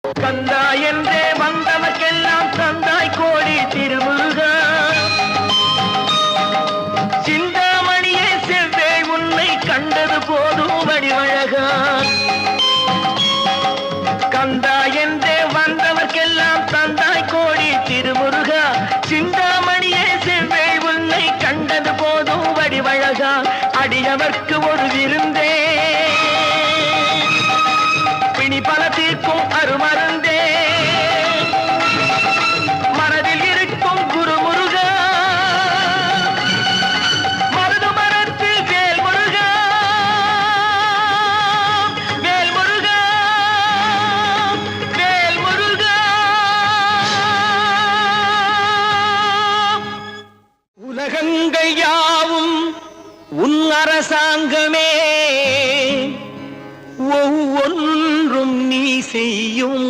கந்தா என்றே வந்தவர்க்கெல்லாம் தந்தாய் கோடி திருமுருகா. சிந்தாமணியே செவ்வே உன்னை கண்டது போதும் வடிவழகா. கந்தா என்றே வந்தவர்க்கெல்லாம் தந்தாய் கோடி திருமுருகா. சிந்தாமணியே செவ்வே உன்னை கண்டது போதும் வடிவழகா. அடியவர்க்கு ஒரு விருந்தே பிணி பல தீர்க்கும் அருமருந்தே மனதில் இருக்கும் குருமுருகா. மருது மரத்தில் வேல் முருகா, வேல் முருகா, வேல் முருகா. உலகங்கள் யாவும் உன் அரசாங்கமே, ஒவ்வொன்றும் நீ செய்யும்